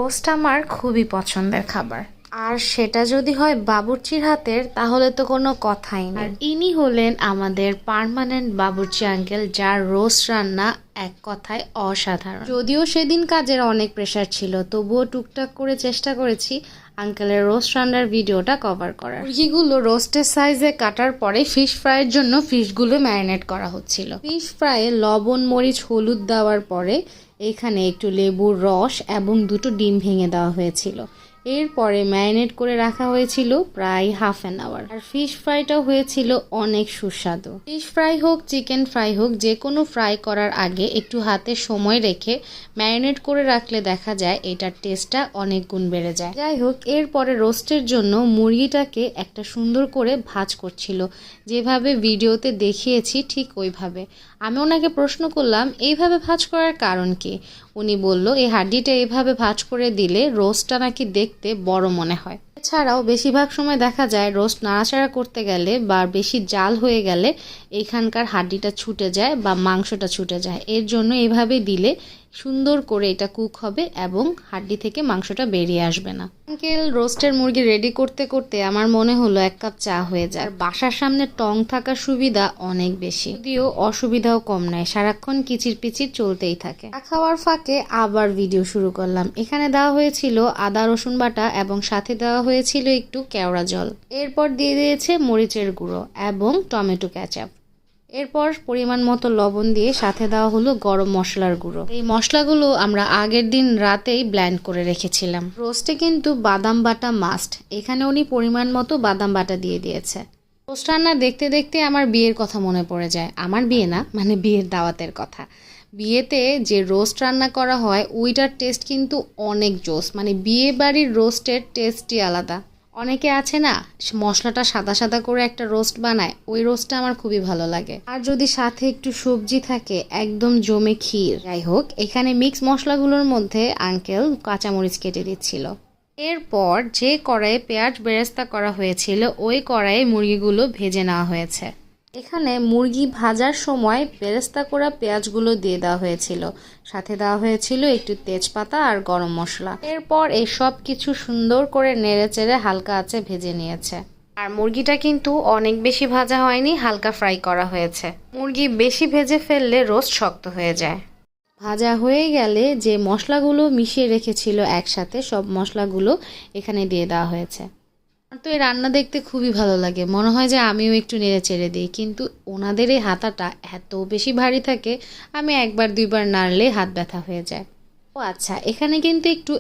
Roast আমার খুবই পছন্দের খাবার, আর সেটা যদি হয় বাবুর্চির হাতের তাহলে তো কোনো কথাই নেই। আর ইনি হলেন আমাদের পার্মানেন্ট বাবুর্চি আঙ্কেল, যার রোস্ট রান্না এক কথায় অসাধারণ। যদিও সেদিন কাজের অনেক প্রেশার ছিল, তবুও টুকটাক করে চেষ্টা করেছি আঙ্কেলের রোস্ট রান্নার ভিডিওটা কভার করার। মুরগিগুলো রোস্টের সাইজে কাটার পরে ফিশ ফ্রাইয়ের জন্য ফিশগুলো ম্যারিনেট করা হচ্ছিল। ফিশ ফ্রাইয়ে লবণ, মরিচ, হলুদ দেওয়ার পরে এখানে একটু লেবুর রস এবং 2টো ডিম ভেঙে দেওয়া হয়েছিল। এরপরে ম্যারিনেট করে রাখা হয়েছিল প্রায় হাফ অ্যান আওয়ার। আর ফিশ ফ্রাইটাও হয়েছিল অনেক সুস্বাদু। ফিশ ফ্রাই হোক, চিকেন ফ্রাই হোক, যে কোনো ফ্রাই করার আগে একটু হাতে সময় রেখে ম্যারিনেট করে রাখলে দেখা যায় এটার টেস্টটা অনেক গুণ বেড়ে যায়। যাই হোক, এরপরে রোস্টের জন্য মুরগিটাকে একটা সুন্দর করে ভাজ করছিল, যেভাবে ভিডিওতে দেখিয়েছি ঠিক ওইভাবে। আমি ওনাকে প্রশ্ন করলাম এইভাবে ভাজ করার কারণ কি। উনি বলল এই হাড্ডিটা এভাবে ভাজ করে দিলে রোস্টটা নাকি দেখতে বড় মনে হয়। এছাড়াও বেশিরভাগ সময় দেখা যায় রোস্ট নাড়াচাড়া করতে গেলে বা বেশি জাল হয়ে গেলে এইখানকার হাড্ডিটা ছুটে যায় বা মাংসটা ছুটে যায়। এর জন্য এভাবে দিলে সুন্দর করে এটা কুক হবে এবং হাড্ডি থেকে মাংসটা বেরিয়ে আসবে না। আঙ্কেল রোস্টের মুরগি রেডি করতে করতে আমার মনে হলো 1 কাপ চা হয়ে যায়। আর বাসার সামনে টং থাকার সুবিধা অনেক বেশি, যদিও অসুবিধাও কম নয়, সারাক্ষণ কিচির পিচির চলতেই থাকে। খাওয়ার ফাঁকে আবার ভিডিও শুরু করলাম। এখানে দেওয়া হয়েছিল আদা রসুন বাটা এবং সাথে দেওয়া হয়েছিল একটু কেওড়া জল। এরপর দিয়ে দিয়েছে মরিচের গুঁড়ো এবং টমেটো কেচাপ। এরপর পরিমাণ মতো লবণ দিয়ে সাথে দেওয়া হলো গরম মশলার গুঁড়ো। এই মশলাগুলো আমরা আগের দিন রাতেই ব্লেন্ড করে রেখেছিলাম। রোস্টে কিন্তু বাদাম বাটা মাস্ট, এখানে উনি পরিমাণ মতো বাদাম বাটা দিয়ে দিয়েছে। রোস্ট রান্না দেখতে দেখতে আমার বিয়ের কথা মনে পড়ে যায়। আমার বিয়ে না, মানে বিয়ের দাওয়াতের কথা। বিয়েতে যে রোস্ট রান্না করা হয় ওইটার টেস্ট কিন্তু অনেক জোস, মানে বিয়ে বাড়ির রোস্টের টেস্টই আলাদা। অনেকে আছে না মশলাটা সাদা সাদা করে একটা রোস্ট বানায়, ওই রোস্টটা আমার খুবই ভালো লাগে। আর যদি সাথে একটু সবজি থাকে একদম জমে ক্ষীর। যাই হোক, এখানে মিক্স মশলাগুলোর মধ্যে আঙ্কেল কাঁচামরিচ কেটে দিচ্ছিল। এরপর যে কড়াইয়ে পেঁয়াজ বেরেস্তা করা হয়েছিল ওই কড়াইয়ে মুরগিগুলো ভেজে নেওয়া হয়েছে। এখানে মুরগি ভাজার সময় বেরেস্তা করা পেঁয়াজগুলো দিয়ে দেওয়া হয়েছিল, সাথে দেওয়া হয়েছিল একটু তেজপাতা আর গরম মশলা। এরপর এই সব কিছু সুন্দর করে নেড়েচেড়ে হালকা আঁচে ভেজে নিয়েছে। আর মুরগিটা কিন্তু অনেক বেশি ভাজা হয়নি, হালকা ফ্রাই করা হয়েছে। মুরগি বেশি ভেজে ফেললে রোস্ট শক্ত হয়ে যায়। ভাজা হয়ে গেলে যে মশলাগুলো মিশিয়ে রেখেছিল একসাথে, সব মশলাগুলো এখানে দিয়ে দেওয়া হয়েছে। তো এই রান্না দেখতে খুবই ভালো লাগে, মনে হয় যে আমিও একটু নেড়ে চেড়ে দিই, কিন্তু ওনাদের এই হাতাটা এত বেশি ভারী থাকে আমি 1-2বার নাড়লে হাত ব্যথা হয়ে যায়। ও আচ্ছা, এখানে কিন্তু একটু